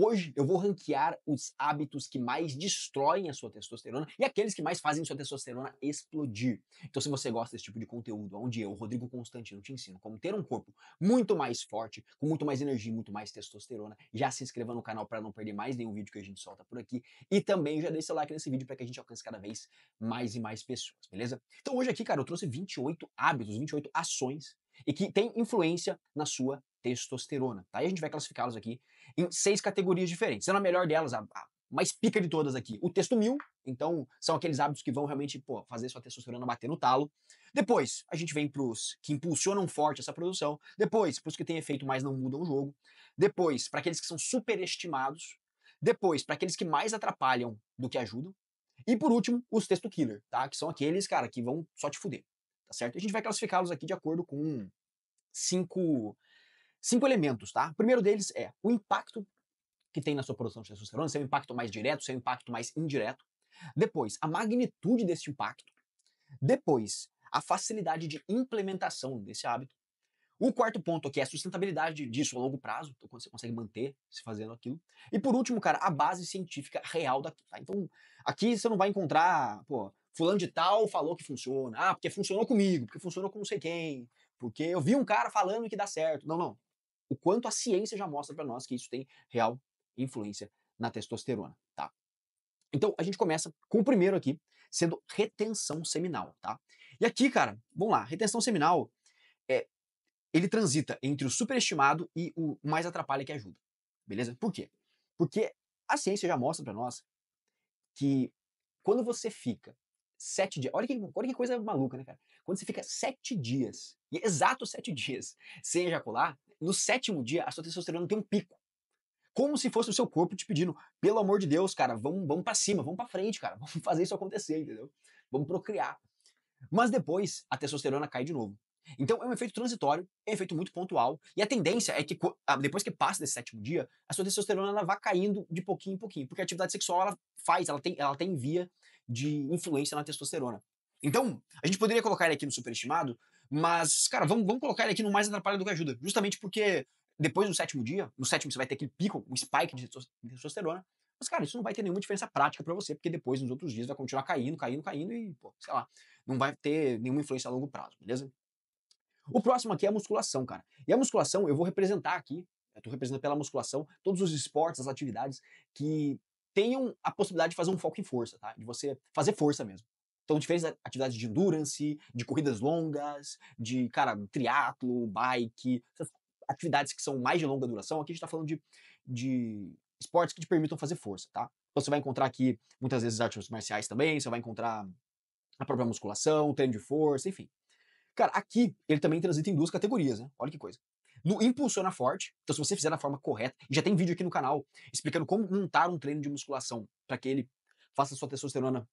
Hoje eu vou ranquear os hábitos que mais destroem a sua testosterona e aqueles que mais fazem sua testosterona explodir. Então, se você gosta desse tipo de conteúdo, onde eu, Rodrigo Constantino, te ensino como ter um corpo muito mais forte, com muito mais energia, muito mais testosterona, já se inscreva no canal para não perder mais nenhum vídeo que a gente solta por aqui e também já deixa seu like nesse vídeo para que a gente alcance cada vez mais e mais pessoas, beleza? Então, hoje aqui, cara, eu trouxe 28 hábitos, 28 ações e que tem influência na sua testosterona, tá? E a gente vai classificá-los aqui em 6 categorias diferentes. Sendo a melhor delas, a mais pica de todas aqui, o texto 1000. Então, são aqueles hábitos que vão realmente, pô, fazer sua testosterona bater no talo. Depois, a gente vem pros que impulsionam forte essa produção. Depois, pros que têm efeito, mas não mudam o jogo. Depois, para aqueles que são superestimados. Depois, para aqueles que mais atrapalham do que ajudam. E por último, os texto killer, tá? Que são aqueles, cara, que vão só te fuder, tá certo? A gente vai classificá-los aqui de acordo com cinco elementos, tá? O primeiro deles é o impacto que tem na sua produção de testosterona, se é um impacto mais direto, se é um impacto mais indireto. Depois, a magnitude desse impacto. Depois, a facilidade de implementação desse hábito. O quarto ponto aqui é a sustentabilidade disso a longo prazo, então quando você consegue manter se fazendo aquilo. E por último, cara, a base científica real daqui, tá? Então, aqui você não vai encontrar, pô, fulano de tal falou que funciona, porque funcionou comigo, porque funcionou com não sei quem, porque eu vi um cara falando que dá certo. Não, não. O quanto a ciência já mostra para nós que isso tem real influência na testosterona, tá? Então, a gente começa com o primeiro aqui, sendo retenção seminal, tá? E aqui, cara, vamos lá, retenção seminal é ele transita entre o superestimado e o mais atrapalha que ajuda. Beleza? Por quê? Porque a ciência já mostra para nós que quando você fica 7 dias. Olha que coisa maluca, né, cara? Quando você fica 7 dias, e exato 7 dias, sem ejacular, no sétimo dia a sua testosterona tem um pico. Como se fosse o seu corpo te pedindo, pelo amor de Deus, cara, vamos pra cima, vamos pra frente, cara, vamos fazer isso acontecer, entendeu? Vamos procriar. Mas depois a testosterona cai de novo. Então é um efeito transitório, é um efeito muito pontual, e a tendência é que depois que passa desse sétimo dia, a sua testosterona ela vai caindo de pouquinho em pouquinho, porque a atividade sexual ela tem via de influência na testosterona. Então, a gente poderia colocar ele aqui no superestimado, mas, cara, vamos colocar ele aqui no mais atrapalha do que ajuda, justamente porque depois do sétimo dia, no sétimo você vai ter aquele pico, um spike de testosterona, mas, cara, isso não vai ter nenhuma diferença prática pra você, porque depois, nos outros dias, vai continuar caindo, caindo, caindo e, pô, sei lá, não vai ter nenhuma influência a longo prazo, beleza? O próximo aqui é a musculação, cara. E a musculação, eu vou representar aqui, eu tô representando pela musculação, todos os esportes, as atividades que tenham a possibilidade de fazer um foco em força, tá? De você fazer força mesmo. Então, diferentes atividades de endurance, de corridas longas, de, cara, triatlo, bike, essas atividades que são mais de longa duração. Aqui a gente tá falando de esportes que te permitam fazer força, tá? Então você vai encontrar aqui, muitas vezes, artes marciais também, você vai encontrar a própria musculação, treino de força, enfim. Cara, aqui ele também transita em duas categorias, né? Olha que coisa. No impulsiona forte, então se você fizer da forma correta, e já tem vídeo aqui no canal explicando como montar um treino de musculação para que ele faça sua testosterona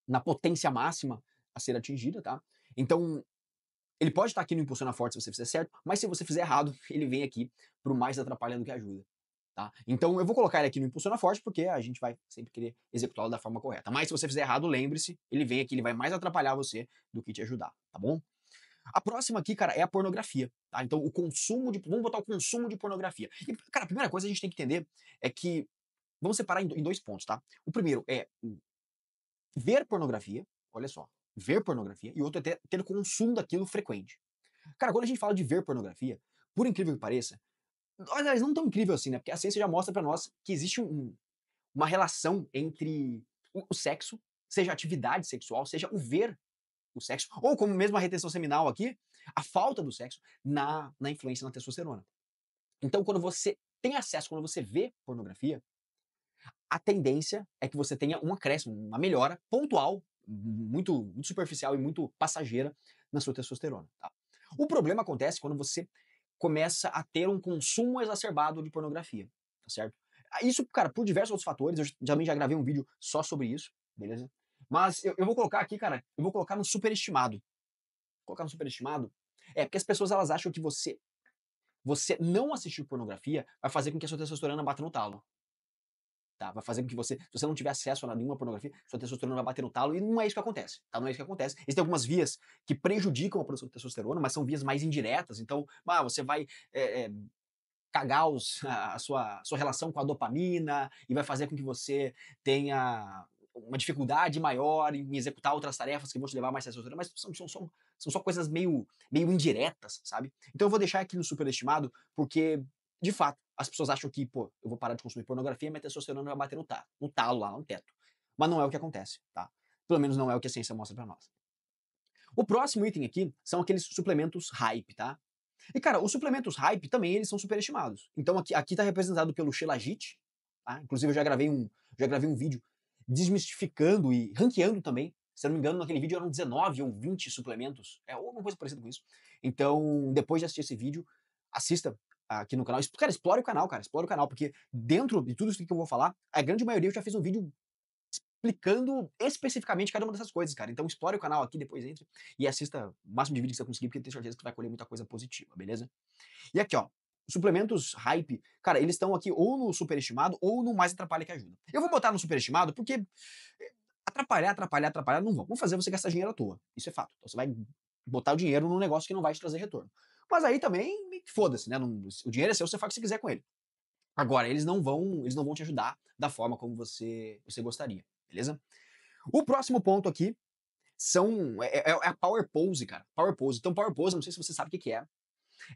na potência máxima a ser atingida, tá? Então, ele pode estar aqui no impulsiona forte se você fizer certo, mas se você fizer errado, ele vem aqui pro mais atrapalhando que ajuda. Tá? Então eu vou colocar ele aqui no impulsiona forte porque a gente vai sempre querer executá-lo da forma correta. Mas se você fizer errado, lembre-se, ele vem aqui, ele vai mais atrapalhar você do que te ajudar, tá bom? A próxima aqui, cara, é a pornografia, tá? Então, o consumo de. Vamos botar o consumo de pornografia. E, cara, a primeira coisa que a gente tem que entender é que. Vamos separar em dois pontos, tá? O primeiro é ver pornografia, olha só, ver pornografia, e o outro é ter consumo daquilo frequente. Cara, quando a gente fala de ver pornografia, por incrível que pareça, aliás, não tão incrível assim, né? Porque a ciência já mostra pra nós que existe uma relação entre o sexo, seja atividade sexual, seja o ver o sexo, ou como mesmo a retenção seminal aqui, a falta do sexo na influência na testosterona. Então, quando você tem acesso, quando você vê pornografia, a tendência é que você tenha um acréscimo, uma melhora pontual, muito superficial e muito passageira na sua testosterona. Tá? O problema acontece quando você começa a ter um consumo exacerbado de pornografia, tá certo? Isso, cara, por diversos outros fatores, eu também já gravei um vídeo só sobre isso, beleza? Mas eu vou colocar aqui, cara, eu vou colocar no superestimado. Colocar no superestimado é porque as pessoas elas acham que você não assistir pornografia vai fazer com que a sua testosterona bata no talo. Tá? Vai fazer com que você, se você não tiver acesso a nenhuma pornografia, sua testosterona vai bater no talo e não é isso que acontece, tá? Não é isso que acontece. Existem algumas vias que prejudicam a produção de testosterona, mas são vias mais indiretas. Então, você vai cagar a sua relação com a dopamina e vai fazer com que você tenha uma dificuldade maior em executar outras tarefas que vão te levar a mais testosterona, mas são só coisas meio indiretas, sabe? Então eu vou deixar aqui no superestimado, porque, de fato, as pessoas acham que, pô, eu vou parar de consumir pornografia, minha testosterona vai bater no talo lá, no teto. Mas não é o que acontece, tá? Pelo menos não é o que a ciência mostra pra nós. O próximo item aqui são aqueles suplementos hype, tá? E, cara, os suplementos hype também eles são superestimados. Então aqui tá representado pelo Shilajit, tá? Inclusive eu já gravei um vídeo desmistificando e ranqueando também. Se eu não me engano, naquele vídeo eram 19 ou 20 suplementos. É alguma coisa parecida com isso. Então, depois de assistir esse vídeo, assista aqui no canal. Cara, explore o canal, cara. Explore o canal, porque dentro de tudo isso que eu vou falar, a grande maioria eu já fiz um vídeo explicando especificamente cada uma dessas coisas, cara. Então explore o canal aqui, depois entre e assista o máximo de vídeo que você conseguir, porque eu tenho certeza que vai colher muita coisa positiva, beleza? E aqui, ó, suplementos hype, cara, eles estão aqui ou no superestimado ou no mais atrapalha que ajuda. Eu vou botar no superestimado porque atrapalhar não vão. Vão fazer você gastar dinheiro à toa. Isso é fato. Então você vai botar o dinheiro num negócio que não vai te trazer retorno. Mas aí também, foda-se, né? O dinheiro é seu, você faz o que você quiser com ele. Agora, eles não vão te ajudar da forma como você gostaria, beleza? O próximo ponto aqui é a Power Pose, cara. Power Pose. Então, Power Pose, não sei se você sabe o que que é.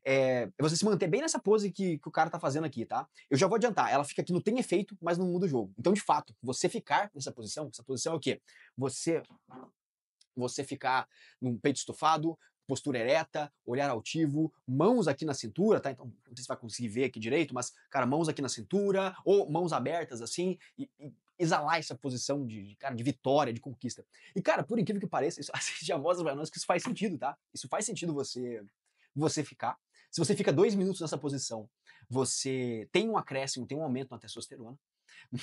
É você se manter bem nessa pose que o cara tá fazendo aqui, tá? Eu já vou adiantar, ela fica aqui no tem efeito, mas não muda o jogo. Então, de fato, você ficar nessa posição, essa posição é o quê? Você ficar num peito estufado, postura ereta, olhar altivo, mãos aqui na cintura, tá? Então, não sei se vai conseguir ver aqui direito, mas, cara, mãos aqui na cintura, ou mãos abertas assim, e exalar essa posição cara, de vitória, de conquista. E, cara, por incrível que pareça, isso, a gente já mostra pra nós que isso faz sentido, tá? Isso faz sentido você ficar. Se você fica 2 minutos nessa posição, você tem um acréscimo, tem um aumento na testosterona.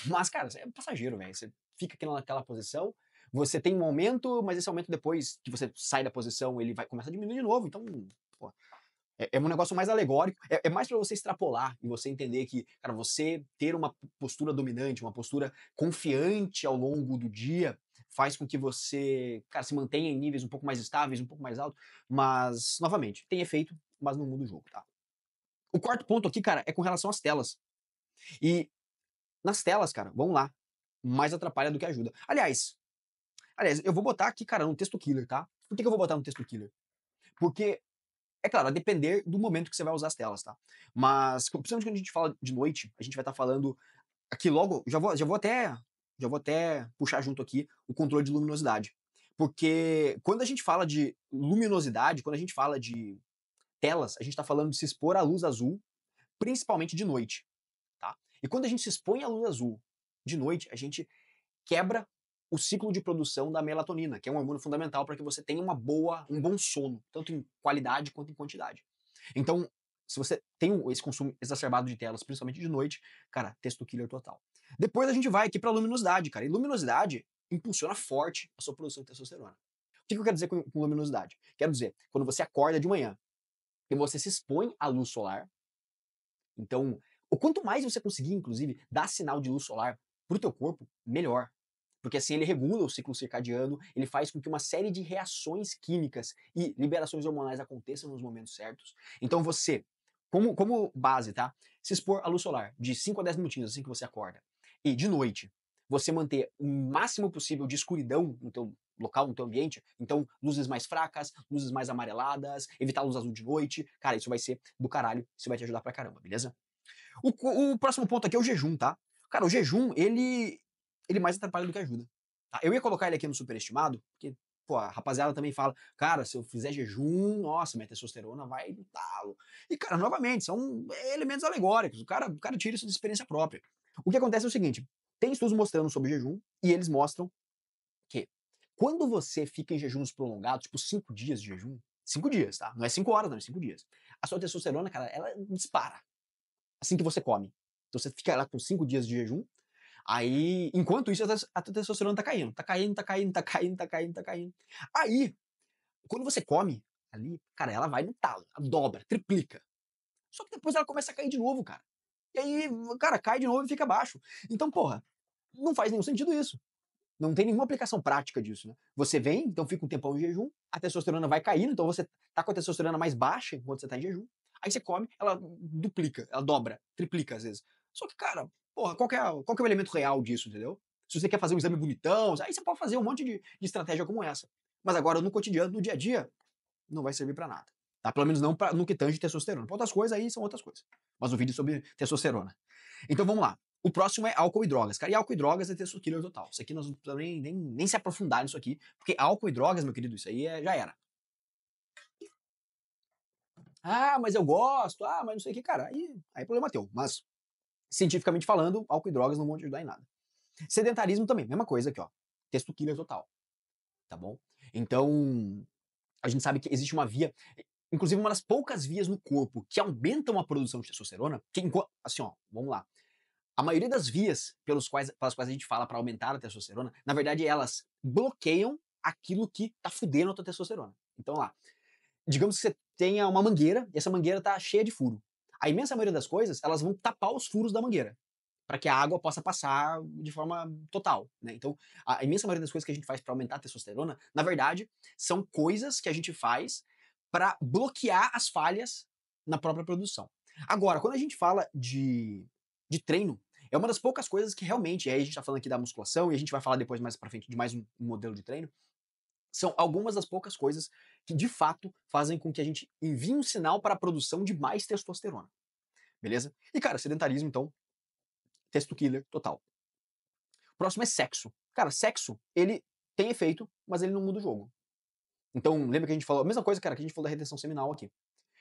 Mas, cara, é passageiro, velho. Você fica aqui naquela posição, você tem um aumento, mas esse aumento depois que você sai da posição, ele vai começar a diminuir de novo. Então, pô, é um negócio mais alegórico. É mais para você extrapolar e você entender que, cara, você ter uma postura dominante, uma postura confiante ao longo do dia, faz com que você, cara, se mantenha em níveis um pouco mais estáveis, um pouco mais altos. Mas, novamente, tem efeito, mas não muda o jogo, tá? O quarto ponto aqui, cara, é com relação às telas. E nas telas, cara, vamos lá. Mais atrapalha do que ajuda. Aliás, eu vou botar aqui, cara, no texto killer, tá? Por que eu vou botar no texto killer? Porque, é claro, a depender do momento que você vai usar as telas, tá? Mas, principalmente quando a gente fala de noite, a gente vai estar falando aqui logo, já vou até puxar junto aqui o controle de luminosidade. Porque quando a gente fala de luminosidade, quando a gente fala de telas, a gente está falando de se expor à luz azul, principalmente de noite, tá? E quando a gente se expõe à luz azul de noite, a gente quebra o ciclo de produção da melatonina, que é um hormônio fundamental para que você tenha um bom sono, tanto em qualidade quanto em quantidade. Então, se você tem esse consumo exacerbado de telas, principalmente de noite, cara, texto killer total. Depois a gente vai aqui para luminosidade, cara. E luminosidade impulsiona forte a sua produção de testosterona. O que eu quero dizer com luminosidade? Quero dizer, quando você acorda de manhã e você se expõe à luz solar, então, o quanto mais você conseguir, inclusive, dar sinal de luz solar pro teu corpo, melhor. Porque assim ele regula o ciclo circadiano, ele faz com que uma série de reações químicas e liberações hormonais aconteçam nos momentos certos. Então você, como base, tá? Se expor à luz solar de 5 a 10 minutinhos assim que você acorda. E de noite, você manter o máximo possível de escuridão no teu local, no teu ambiente. Então, luzes mais fracas, luzes mais amareladas, evitar a luz azul de noite. Cara, isso vai ser do caralho, isso vai te ajudar pra caramba, beleza? O próximo ponto aqui é o jejum, tá? Cara, o jejum, ele mais atrapalha do que ajuda. Tá? Eu ia colocar ele aqui no superestimado, porque, pô, a rapaziada também fala, cara, se eu fizer jejum, nossa, minha testosterona vai no talo. E, cara, novamente, são elementos alegóricos. O cara tira isso de experiência própria. O que acontece é o seguinte, tem estudos mostrando sobre jejum, e eles mostram que quando você fica em jejuns prolongados, tipo 5 dias de jejum, 5 dias, tá? Não é 5 horas, não, é 5 dias. A sua testosterona, cara, ela dispara assim que você come. Então você fica lá com 5 dias de jejum, aí, enquanto isso, a tua testosterona tá caindo. Tá caindo, tá caindo, tá caindo, tá caindo, tá caindo. Aí, quando você come ali, cara, ela vai no talo, ela dobra, triplica. Só que depois ela começa a cair de novo, cara. E aí, cara, cai de novo e fica baixo. Então, porra, não faz nenhum sentido isso. Não tem nenhuma aplicação prática disso, né? Você vem, então fica um tempão em jejum, a testosterona vai caindo, então você tá com a testosterona mais baixa enquanto você tá em jejum. Aí você come, ela duplica, ela dobra, triplica às vezes. Só que, cara, porra, qual que é o elemento real disso, entendeu? Se você quer fazer um exame bonitão, aí você pode fazer um monte de estratégia como essa. Mas agora, no cotidiano, no dia a dia, não vai servir pra nada. Tá? Pelo menos não no que tange testosterona. Pra outras coisas, aí são outras coisas. Mas o vídeo é sobre testosterona. Então vamos lá. O próximo é álcool e drogas, cara. E álcool e drogas é testosterona total. Isso aqui nós não precisamos nem se aprofundar nisso aqui, porque álcool e drogas, meu querido, isso aí já era. Ah, mas eu gosto. Ah, mas não sei o que, cara. Aí é problema teu. Mas, cientificamente falando, álcool e drogas não vão te ajudar em nada. Sedentarismo também, mesma coisa aqui, ó. Testo killer total. Tá bom? Então, a gente sabe que existe uma via, inclusive uma das poucas vias no corpo que aumentam a produção de testosterona, que assim, ó, vamos lá. A maioria das vias pelas quais a gente fala para aumentar a testosterona, na verdade, elas bloqueiam aquilo que tá fudendo a tua testosterona. Então lá, digamos que você tenha uma mangueira e essa mangueira tá cheia de furo. A imensa maioria das coisas, elas vão tapar os furos da mangueira para que a água possa passar de forma total, né? Então, a imensa maioria das coisas que a gente faz para aumentar a testosterona, na verdade, são coisas que a gente faz para bloquear as falhas na própria produção. Agora, quando a gente fala de treino, é uma das poucas coisas que realmente, aí a gente está falando aqui da musculação e a gente vai falar depois mais para frente de mais um modelo de treino, são algumas das poucas coisas que de fato fazem com que a gente envie um sinal para a produção de mais testosterona. Beleza? E cara, sedentarismo então, testo killer total. Próximo é sexo. Cara, sexo, ele tem efeito, mas ele não muda o jogo. Então, lembra que a gente falou, a mesma coisa, cara, que a gente falou da retenção seminal aqui.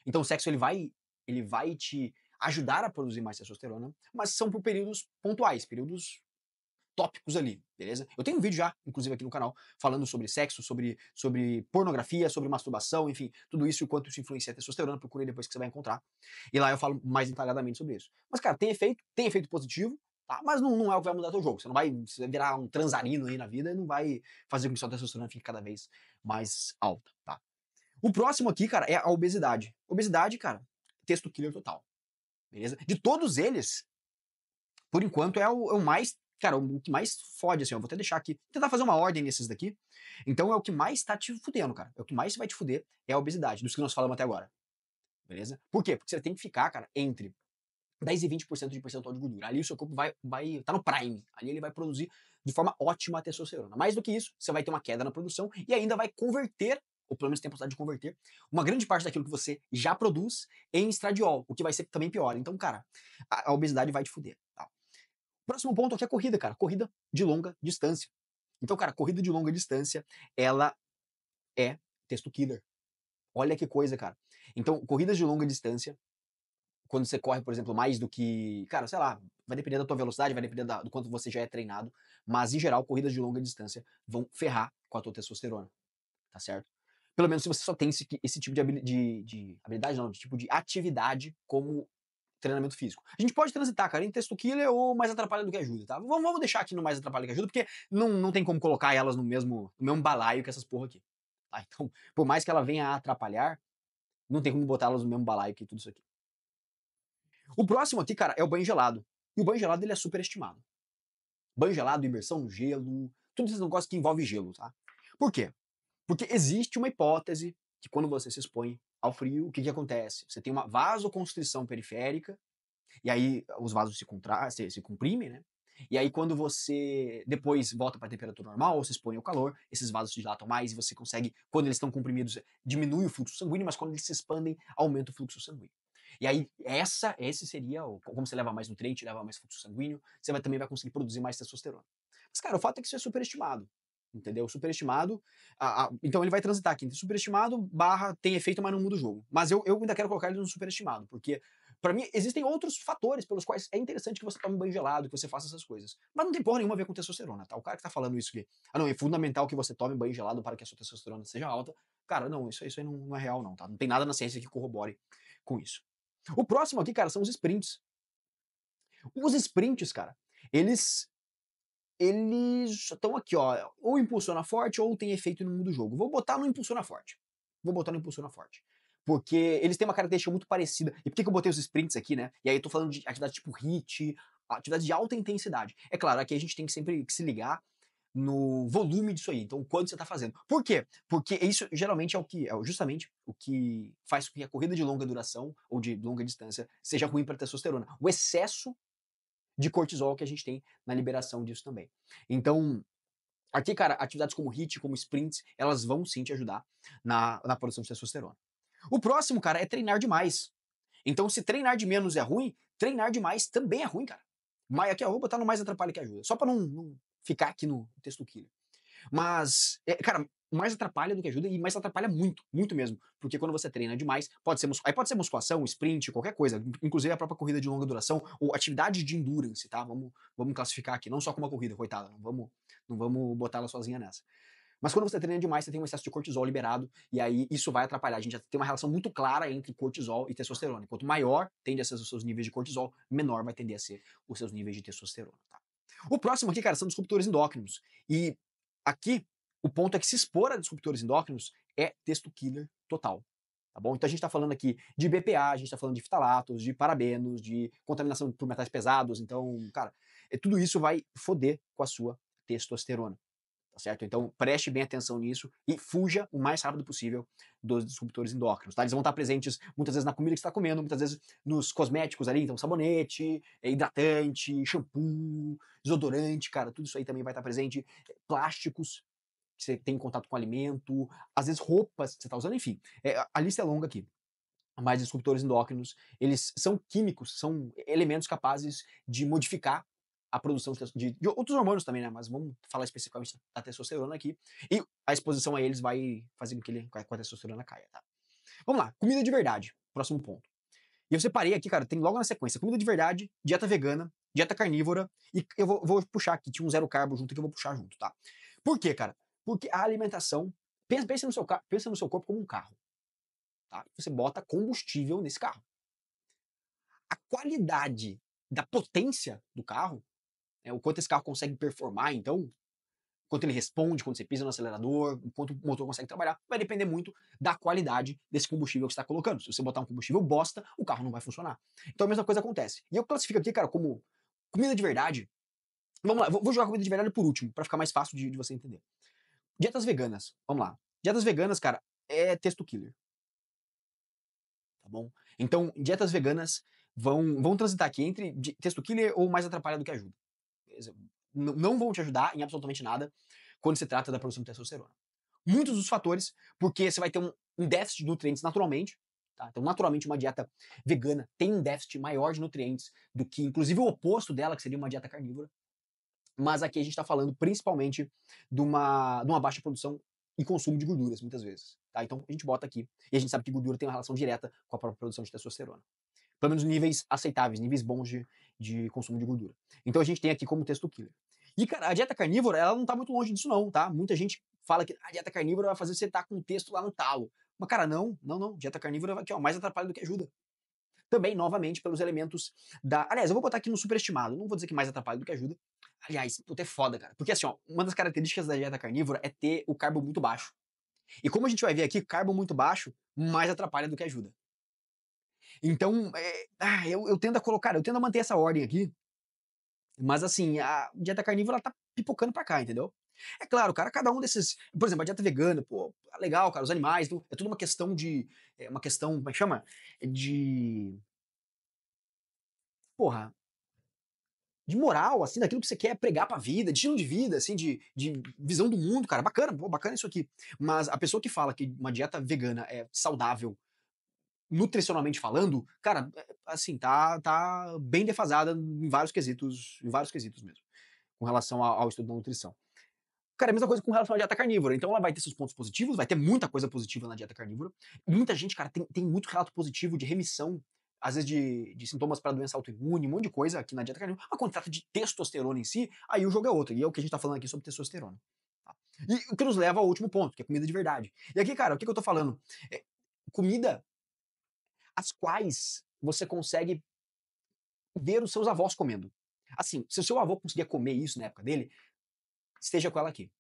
Então, o sexo, ele vai te ajudar a produzir mais testosterona, mas são por períodos pontuais, períodos tópicos ali, beleza? Eu tenho um vídeo já, inclusive aqui no canal, falando sobre sexo, sobre pornografia, sobre masturbação, enfim, tudo isso e o quanto isso influencia a testosterona, procure depois que você vai encontrar. E lá eu falo mais detalhadamente sobre isso. Mas, cara, tem efeito positivo, tá? Mas não é o que vai mudar teu jogo. Você vai virar um transarino aí na vida e não vai fazer com que sua testosterona fique cada vez mais alta, tá? O próximo aqui, cara, é a obesidade. Obesidade, cara, texto killer total, beleza? De todos eles, por enquanto, é o mais, cara, o que mais fode, assim, eu vou até deixar aqui, tentar fazer uma ordem nesses daqui. Então é o que mais tá te fudendo, cara. É o que mais vai te fuder, é a obesidade, dos que nós falamos até agora. Beleza? Por quê? Porque você tem que ficar, cara, entre 10 e 20% de percentual de gordura. Ali o seu corpo tá no prime. Ali ele vai produzir de forma ótima a testosterona. Mais do que isso, você vai ter uma queda na produção e ainda vai converter, ou pelo menos tem a possibilidade de converter, uma grande parte daquilo que você já produz em estradiol, o que vai ser também pior. Então, cara, a obesidade vai te fuder. Tá? Próximo ponto aqui é a corrida, cara. Corrida de longa distância. Então, cara, corrida de longa distância, ela é testo killer. Olha que coisa, cara. Então, corridas de longa distância, quando você corre, por exemplo, mais do que. Cara, sei lá, vai depender da tua velocidade, vai depender do quanto você já é treinado. Mas, em geral, corridas de longa distância vão ferrar com a tua testosterona. Tá certo? Pelo menos se você só tem esse tipo de habilidade, não, de tipo de atividade como treinamento físico. A gente pode transitar, cara, em texto killer ou mais atrapalha do que ajuda, tá? Vamos deixar aqui no mais atrapalha do que ajuda, porque não tem como colocar elas no mesmo balaio que essas porra aqui. Tá? Então, por mais que ela venha a atrapalhar, não tem como botar elas no mesmo balaio que tudo isso aqui. O próximo aqui, cara, é o banho gelado. E o banho gelado, ele é super estimado. Banho gelado, imersão no gelo, tudo esses negócios que envolve gelo, tá? Por quê? Porque existe uma hipótese que quando você se expõe ao frio, o que que acontece? Você tem uma vasoconstrição periférica, e aí os vasos se comprimem, né? E aí quando você depois volta para a temperatura normal, ou se expõe ao calor, esses vasos se dilatam mais e você consegue, quando eles estão comprimidos, diminui o fluxo sanguíneo, mas quando eles se expandem, aumenta o fluxo sanguíneo. E aí esse seria como você leva mais nutriente, leva mais fluxo sanguíneo, você também vai conseguir produzir mais testosterona. Mas cara, o fato é que isso é superestimado. Entendeu? Superestimado. Então ele vai transitar aqui entre superestimado barra tem efeito, mas não muda o jogo. Mas eu ainda quero colocar ele no superestimado, porque para mim existem outros fatores pelos quais é interessante que você tome banho gelado, que você faça essas coisas. Mas não tem porra nenhuma a ver com testosterona, tá? O cara que tá falando isso aqui, não, é fundamental que você tome banho gelado para que a sua testosterona seja alta. Cara, não, isso aí não é real, não, tá? Não tem nada na ciência que corrobore com isso. O próximo aqui, cara, são os sprints. Os sprints, cara, eles estão aqui, ó, ou impulsiona forte ou tem efeito no mundo do jogo. Vou botar no impulsiona forte. Vou botar no impulsiona forte. Porque eles têm uma característica muito parecida. E por que eu botei os sprints aqui, né? E aí eu tô falando de atividade tipo HIIT, atividade de alta intensidade. É claro, aqui a gente tem que sempre se ligar no volume disso aí, então quanto você está fazendo. Por quê? Porque isso geralmente justamente o que faz com que a corrida de longa duração ou de longa distância seja ruim para a testosterona. O excesso de cortisol que a gente tem na liberação disso também. Então, aqui, cara, atividades como HIIT, como sprints, elas vão sim te ajudar na produção de testosterona. O próximo, cara, é treinar demais. Então, se treinar de menos é ruim, treinar demais também é ruim, cara. Mas aqui, ó, vou botar no mais atrapalha que ajuda. Só pra não ficar aqui no texto killer. Mas, cara, mais atrapalha do que ajuda e mais atrapalha muito, muito mesmo. Porque quando você treina demais, aí pode ser musculação, sprint, qualquer coisa, inclusive a própria corrida de longa duração ou atividade de endurance, tá? Vamos classificar aqui, não só como uma corrida, coitada, não vamos botar ela sozinha nessa. Mas quando você treina demais, você tem um excesso de cortisol liberado, e aí isso vai atrapalhar. A gente já tem uma relação muito clara entre cortisol e testosterona. Quanto maior tende a ser os seus níveis de cortisol, menor vai tender a ser os seus níveis de testosterona. Tá? O próximo aqui, cara, são disruptores endócrinos. E aqui, o ponto é que se expor a disruptores endócrinos é texto killer total. Tá bom? Então a gente está falando aqui de BPA, a gente está falando de fitalatos, de parabenos, de contaminação por metais pesados. Então, cara, tudo isso vai foder com a sua testosterona. Tá certo? Então preste bem atenção nisso e fuja o mais rápido possível dos disruptores endócrinos, tá? Eles vão estar presentes muitas vezes na comida que você está comendo, muitas vezes nos cosméticos ali, então sabonete, hidratante, shampoo, desodorante, cara, tudo isso aí também vai estar presente. Plásticos que você tem em contato com alimento, às vezes roupas que você está usando, enfim. A lista é longa aqui. Mas disruptores endócrinos, eles são químicos, são elementos capazes de modificar a produção de outros hormônios também, né? Mas vamos falar especificamente da testosterona aqui. E a exposição a eles vai fazer com que a testosterona caia, tá? Vamos lá, comida de verdade, próximo ponto. E eu separei aqui, cara, tem logo na sequência, comida de verdade, dieta vegana, dieta carnívora, e eu vou puxar aqui, tinha um zero carbo junto que eu vou puxar junto, tá? Por quê, cara? Porque a alimentação, pensa no seu corpo como um carro. Tá? Você bota combustível nesse carro. A qualidade da potência do carro, o quanto esse carro consegue performar, então, quanto ele responde quando você pisa no acelerador, o quanto o motor consegue trabalhar, vai depender muito da qualidade desse combustível que você está colocando. Se você botar um combustível bosta, o carro não vai funcionar. Então a mesma coisa acontece. E eu classifico aqui, cara, como comida de verdade. Vamos lá, vou jogar comida de verdade por último, para ficar mais fácil de você entender. Dietas veganas, vamos lá. Dietas veganas, cara, é texto killer. Tá bom? Então, dietas veganas vão transitar aqui entre texto killer ou mais atrapalha do que ajuda. Não vão te ajudar em absolutamente nada quando se trata da produção de testosterona. Muitos dos fatores, porque você vai ter um déficit de nutrientes naturalmente, tá? Então, naturalmente, uma dieta vegana tem um déficit maior de nutrientes do que, inclusive, o oposto dela, que seria uma dieta carnívora. Mas aqui a gente está falando principalmente de uma baixa produção e consumo de gorduras, muitas vezes. Tá? Então a gente bota aqui, e a gente sabe que gordura tem uma relação direta com a própria produção de testosterona. Pelo menos níveis aceitáveis, níveis bons de consumo de gordura. Então a gente tem aqui como texto killer. E, cara, a dieta carnívora, ela não tá muito longe disso não, tá? Muita gente fala que a dieta carnívora vai fazer você estar com o texto lá no talo. Mas, cara, não. Dieta carnívora vai aqui, ó, mais atrapalha do que ajuda. Também, novamente, pelos elementos da. Aliás, eu vou botar aqui no superestimado. Não vou dizer que mais atrapalha do que ajuda. Aliás, puta, é foda, cara. Porque assim, ó, uma das características da dieta carnívora é ter o carbo muito baixo. E como a gente vai ver aqui, carbo muito baixo mais atrapalha do que ajuda. Então, eu tendo a colocar, eu tendo a manter essa ordem aqui. Mas assim, a dieta carnívora ela tá pipocando pra cá, entendeu? É claro, cara, cada um desses. Por exemplo, a dieta vegana, pô, legal, cara, os animais, é tudo uma questão de. Uma questão, como é que chama? De. Porra, de moral, assim, daquilo que você quer pregar pra vida, de estilo de vida, assim, de visão do mundo, cara. Bacana, pô, bacana isso aqui. Mas a pessoa que fala que uma dieta vegana é saudável, nutricionalmente falando, cara, assim, tá bem defasada em vários quesitos mesmo, com relação ao estudo da nutrição. Cara, é a mesma coisa com relação à dieta carnívora. Então ela vai ter seus pontos positivos, vai ter muita coisa positiva na dieta carnívora. Muita gente, cara, tem muito relato positivo de remissão, às vezes de sintomas para doença autoimune, um monte de coisa aqui na dieta carnívora. Mas quando trata de testosterona em si, aí o jogo é outro. E é o que a gente tá falando aqui sobre testosterona. Tá? E o que nos leva ao último ponto, que é comida de verdade. E aqui, cara, o que eu tô falando? Comida as quais você consegue ver os seus avós comendo. Assim, se o seu avô conseguia comer isso na época dele, esteja com ela aqui.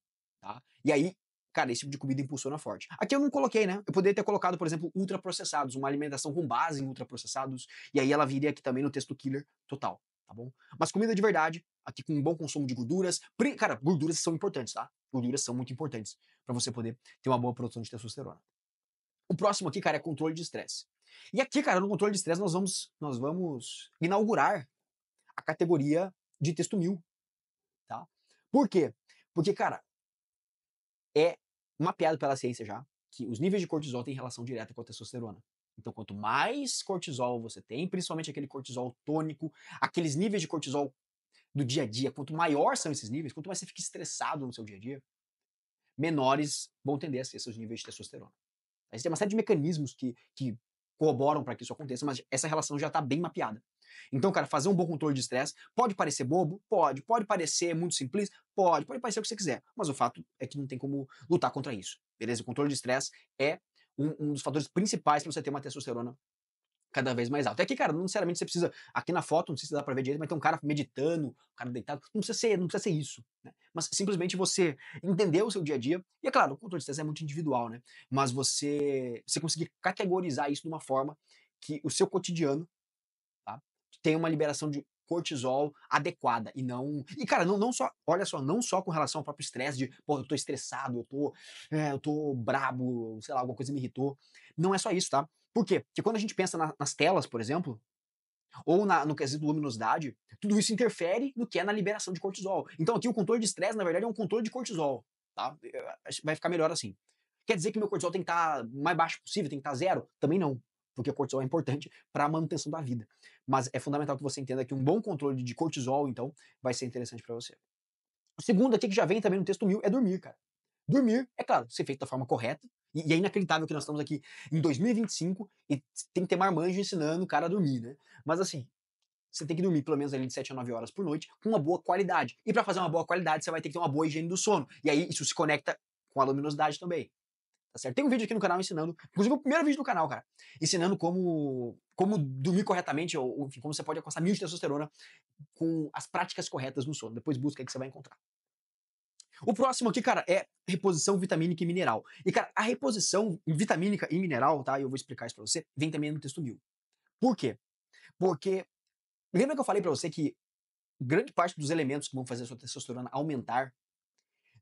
Tá? E aí, cara, esse tipo de comida impulsiona forte. Aqui eu não coloquei, né? Eu poderia ter colocado, por exemplo, ultraprocessados, uma alimentação com base em ultraprocessados, e aí ela viria aqui também no texto killer total. tá bom? Mas comida de verdade, aqui com um bom consumo de gorduras. Cara, gorduras são importantes, tá? Gorduras são muito importantes para você poder ter uma boa produção de testosterona. O próximo aqui, cara, é controle de estresse. E aqui, cara, no controle de estresse nós vamos inaugurar a categoria de texto 1000, tá? Por quê? Porque, cara, é mapeado pela ciência já que os níveis de cortisol têm relação direta com a testosterona. Então, quanto mais cortisol você tem, principalmente aquele cortisol tônico, aqueles níveis de cortisol do dia a dia, quanto maior são esses níveis, quanto mais você fica estressado no seu dia a dia, menores vão tender a ser seus níveis de testosterona. Existem uma série de mecanismos que corroboram para que isso aconteça, mas essa relação já está bem mapeada. Então, cara, fazer um bom controle de estresse pode parecer bobo? Pode. Pode parecer muito simples? Pode parecer o que você quiser. Mas o fato é que não tem como lutar contra isso. Beleza? O controle de estresse é um dos fatores principais para você ter uma testosterona cada vez mais alta. É que, cara, não necessariamente você precisa. Aqui na foto, não sei se dá pra ver direito, mas tem um cara meditando, um cara deitado. Não precisa ser isso. Né? Mas simplesmente você entender o seu dia a dia. E é claro, o controle de estresse é muito individual, né? Mas você conseguir categorizar isso de uma forma que o seu cotidiano, tá? Tem uma liberação de cortisol adequada e não. E, cara, não só, olha só, não só com relação ao próprio estresse de, pô, eu tô estressado, eu tô brabo, sei lá, alguma coisa me irritou. Não é só isso, tá? Por quê? Porque quando a gente pensa nas telas, por exemplo, ou no quesito luminosidade, tudo isso interfere no que é na liberação de cortisol. Então aqui o controle de estresse, na verdade, é um controle de cortisol, tá? Acho que vai ficar melhor assim. Quer dizer que meu cortisol tem que estar mais baixo possível, tem que estar zero? Também não, porque o cortisol é importante para a manutenção da vida. Mas é fundamental que você entenda que um bom controle de cortisol, então, vai ser interessante para você. O segundo aqui que já vem também no texto 1000 é dormir, cara. Dormir, é claro, ser feito da forma correta. E é inacreditável que nós estamos aqui em 2025 e tem que ter marmanjo ensinando o cara a dormir, né? Mas assim, você tem que dormir pelo menos ali de 7 a 9 horas por noite com uma boa qualidade. E para fazer uma boa qualidade, você vai ter que ter uma boa higiene do sono. E aí isso se conecta com a luminosidade também. Tá certo? Tem um vídeo aqui no canal ensinando, inclusive o primeiro vídeo do canal, cara, ensinando como dormir corretamente, ou enfim, como você pode alcançar 1000 de testosterona com as práticas corretas no sono. Depois busca aí que você vai encontrar. O próximo aqui, cara, é reposição vitamínica e mineral. E, cara, a reposição vitamínica e mineral, tá? Eu vou explicar isso pra você, vem também no texto 1000. Por quê? Porque, lembra que eu falei pra você que grande parte dos elementos que vão fazer a sua testosterona aumentar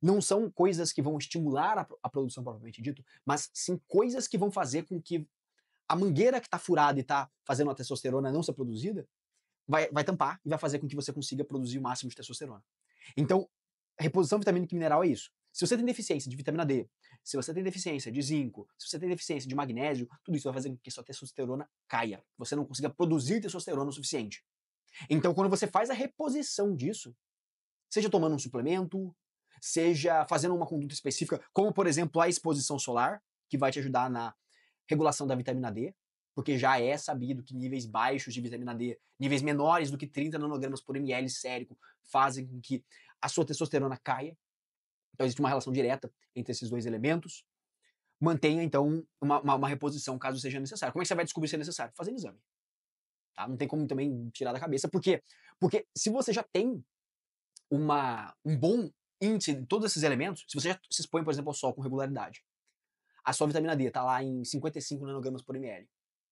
não são coisas que vão estimular a produção propriamente dito, mas sim coisas que vão fazer com que a mangueira que tá furada e tá fazendo a testosterona não ser produzida, vai tampar e vai fazer com que você consiga produzir o máximo de testosterona. Então, a reposição vitamínica e mineral é isso. Se você tem deficiência de vitamina D, se você tem deficiência de zinco, se você tem deficiência de magnésio, tudo isso vai fazer com que sua testosterona caia. Você não consiga produzir testosterona o suficiente. Então, quando você faz a reposição disso, seja tomando um suplemento, seja fazendo uma conduta específica, como por exemplo a exposição solar, que vai te ajudar na regulação da vitamina D, porque já é sabido que níveis baixos de vitamina D, níveis menores do que 30 nanogramas por ml sérico, fazem com que a sua testosterona caia. Então existe uma relação direta entre esses dois elementos. Mantenha, então, uma reposição caso seja necessário. Como é que você vai descobrir se é necessário? Fazendo exame. Tá? Não tem como também tirar da cabeça. Por quê? Porque se você já tem um bom índice de todos esses elementos, se você já se expõe, por exemplo, ao sol com regularidade, a sua vitamina D está lá em 55 nanogramas por ml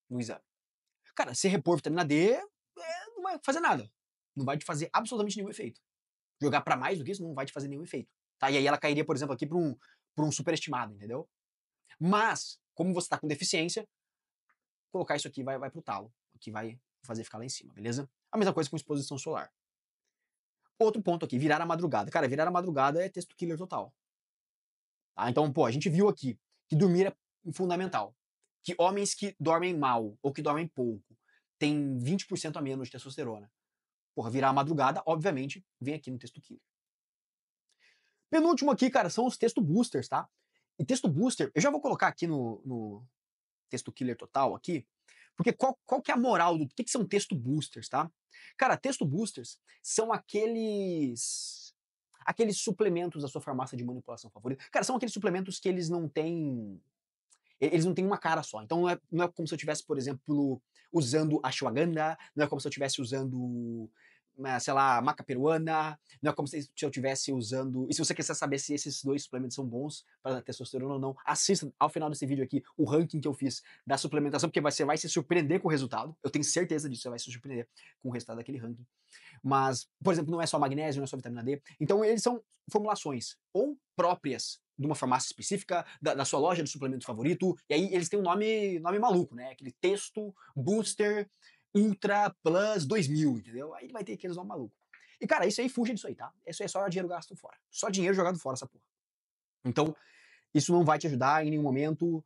no exame. Cara, se repor vitamina D, não vai fazer nada. Não vai te fazer absolutamente nenhum efeito. Jogar para mais do que isso não vai te fazer nenhum efeito. Tá? E aí ela cairia, por exemplo, aqui para um superestimado, entendeu? Mas, como você está com deficiência, colocar isso aqui vai pro talo. Que vai fazer ficar lá em cima, beleza? A mesma coisa com exposição solar. Outro ponto aqui, virar a madrugada. Cara, virar a madrugada é texto killer total. Tá? Então, pô, a gente viu aqui que dormir é fundamental. Que homens que dormem mal ou que dormem pouco têm 20% a menos de testosterona. Porra, virar a madrugada, obviamente, vem aqui no texto killer. Penúltimo aqui, cara, são os texto boosters, tá? E texto booster, eu já vou colocar aqui no texto killer total aqui, porque qual que é a moral do que são texto boosters, tá? Cara, texto boosters são aqueles suplementos da sua farmácia de manipulação favorita. Cara, são aqueles suplementos que eles não têm uma cara só. Então não é como se eu estivesse, por exemplo, usando ashwagandha, não é como se eu estivesse usando sei lá, maca peruana, não é como se eu estivesse usando. E se você quiser saber se esses dois suplementos são bons para testosterona ou não, assista ao final desse vídeo aqui o ranking que eu fiz da suplementação, porque você vai se surpreender com o resultado. Eu tenho certeza disso, você vai se surpreender com o resultado daquele ranking. Mas, por exemplo, não é só magnésio, não é só vitamina D. Então, eles são formulações ou próprias de uma farmácia específica, da sua loja de suplemento favorito, e aí eles têm um nome maluco, né? Aquele Testo Booster Ultra Plus 2000, entendeu? Aí vai ter aqueles nomes malucos. E, cara, isso aí fuja disso aí, tá? Isso aí é só dinheiro gasto fora. Só dinheiro jogado fora, essa porra. Então, isso não vai te ajudar em nenhum momento.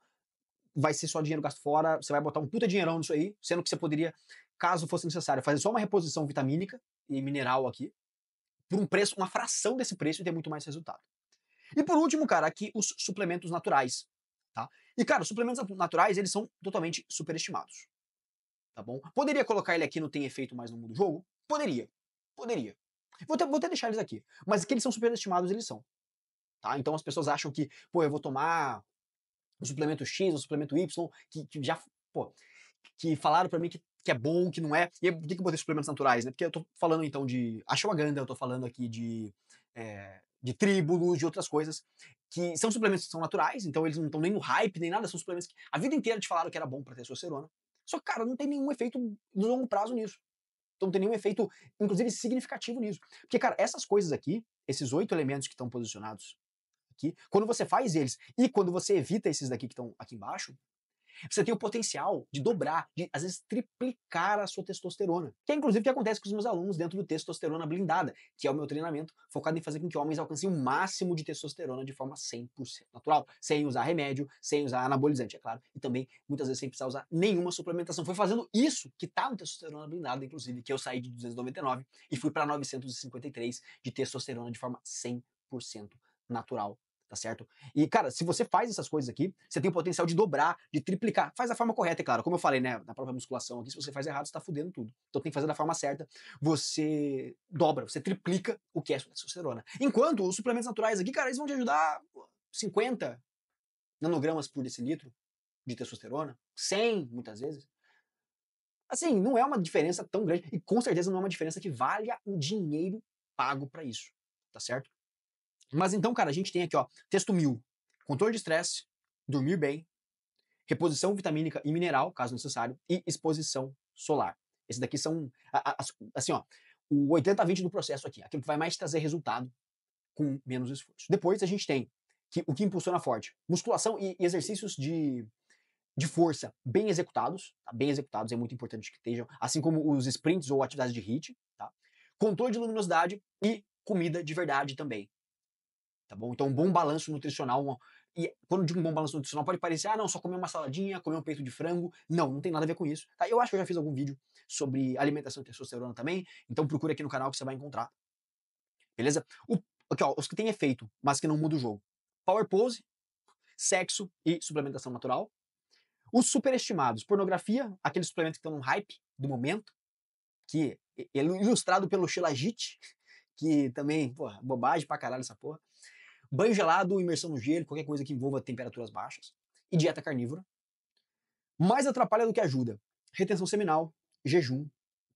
Vai ser só dinheiro gasto fora. Você vai botar um puta dinheirão nisso aí, sendo que você poderia, caso fosse necessário, fazer só uma reposição vitamínica e mineral aqui, por um preço, uma fração desse preço e ter muito mais resultado. E por último, cara, aqui os suplementos naturais, tá? E, cara, os suplementos naturais, eles são totalmente superestimados, tá bom? Poderia colocar ele aqui no Tem Efeito Mais no Mundo do Jogo? Poderia. Poderia. Vou até deixar eles aqui. Mas que eles são superestimados, eles são. Tá? Então as pessoas acham que, pô, eu vou tomar o suplemento X, o suplemento Y, que já, pô, que falaram pra mim que é bom, que não é. E por que eu botei suplementos naturais, né? Porque eu tô falando então de ashwagandha, eu tô falando aqui de tríbulos, de outras coisas, que são suplementos que são naturais, então eles não estão nem no hype, nem nada, são suplementos que a vida inteira te falaram que era bom pra testosterona. Só que, cara, não tem nenhum efeito no longo prazo nisso. Então não tem nenhum efeito, inclusive, significativo nisso. Porque, cara, essas coisas aqui, esses 8 elementos que estão posicionados aqui, quando você faz eles e quando você evita esses daqui que estão aqui embaixo, você tem o potencial de dobrar, de às vezes triplicar a sua testosterona. Que é inclusive o que acontece com os meus alunos dentro do Testosterona Blindada, que é o meu treinamento focado em fazer com que homens alcancem o máximo de testosterona de forma 100% natural, sem usar remédio, sem usar anabolizante, é claro, e também muitas vezes sem precisar usar nenhuma suplementação. Foi fazendo isso que tá no Testosterona Blindada, inclusive, que eu saí de 299 e fui para 953 de testosterona de forma 100% natural, tá certo? E, cara, se você faz essas coisas aqui, você tem o potencial de dobrar, de triplicar. Faz da forma correta, é claro. Como eu falei, né, na própria musculação aqui, se você faz errado, você tá fudendo tudo. Então tem que fazer da forma certa. Você dobra, você triplica o que é testosterona. Enquanto os suplementos naturais aqui, cara, eles vão te ajudar 50 nanogramas por decilitro de testosterona, 100 muitas vezes. Assim, não é uma diferença tão grande e com certeza não é uma diferença que valha o dinheiro pago para isso, tá certo? Mas então, cara, a gente tem aqui, ó, Testo 1000, controle de estresse, dormir bem, reposição vitamínica e mineral, caso necessário, e exposição solar. Esses daqui são, assim, ó, o 80-20 do processo aqui, aquilo que vai mais trazer resultado com menos esforço. Depois a gente tem o que impulsiona forte, musculação e exercícios de força bem executados, tá? Bem executados, é muito importante que estejam, assim como os sprints ou atividades de HIIT, tá? Controle de luminosidade e comida de verdade também, tá bom? Então, um bom balanço nutricional. E quando eu digo um bom balanço nutricional, pode parecer, ah, não, só comer uma saladinha, comer um peito de frango. Não, não tem nada a ver com isso. Tá? Eu acho que eu já fiz algum vídeo sobre alimentação e testosterona também, então procure aqui no canal que você vai encontrar. Beleza? Aqui, ó, os que têm efeito, mas que não mudam o jogo. Power pose, sexo e suplementação natural. Os superestimados, pornografia, aqueles suplementos que estão no hype do momento, que é ilustrado pelo Shilajit, que também, porra, bobagem pra caralho essa porra. Banho gelado, imersão no gelo, qualquer coisa que envolva temperaturas baixas. E dieta carnívora. Mais atrapalha do que ajuda. Retenção seminal, jejum,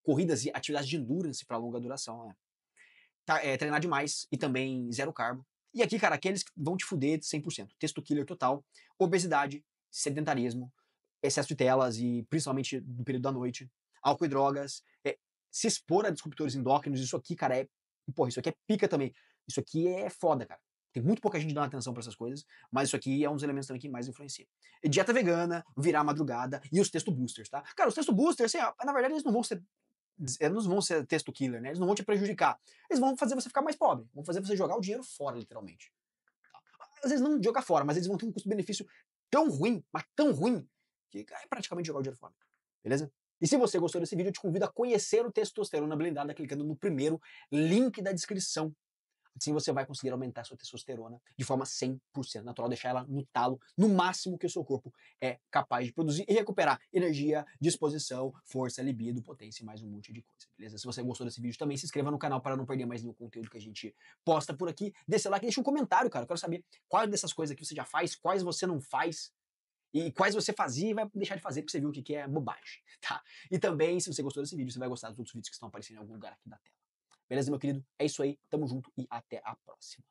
corridas e atividades de endurance para longa duração. Né? Treinar demais e também zero carbo. E aqui, cara, aqueles que vão te fuder de 100%. Texto killer total, obesidade, sedentarismo, excesso de telas e principalmente no período da noite, álcool e drogas, se expor a disruptores endócrinos, isso aqui, cara, porra, isso aqui é pica também. Isso aqui é foda, cara. Tem muito pouca gente dando atenção pra essas coisas, mas isso aqui é um dos elementos também que mais influencia. E dieta vegana, virar a madrugada e os texto boosters, tá? Cara, os texto boosters, assim, na verdade, eles não vão ser texto killer, né? Eles não vão te prejudicar. Eles vão fazer você ficar mais pobre. Vão fazer você jogar o dinheiro fora, literalmente. Às vezes não jogar fora, mas eles vão ter um custo-benefício tão ruim, mas tão ruim, que é praticamente jogar o dinheiro fora. Beleza? E se você gostou desse vídeo, eu te convido a conhecer o Testosterona Blindada clicando no primeiro link da descrição. Assim você vai conseguir aumentar a sua testosterona de forma 100% natural, deixar ela no talo, no máximo que o seu corpo é capaz de produzir e recuperar energia, disposição, força, libido, potência e mais um monte de coisa, beleza? Se você gostou desse vídeo também, se inscreva no canal para não perder mais nenhum conteúdo que a gente posta por aqui. Deixa o like e deixa um comentário, cara. Eu quero saber quais dessas coisas aqui você já faz, quais você não faz, e quais você fazia e vai deixar de fazer porque você viu o que é bobagem, tá? E também, se você gostou desse vídeo, você vai gostar dos outros vídeos que estão aparecendo em algum lugar aqui da tela. Beleza, meu querido? É isso aí, tamo junto e até a próxima.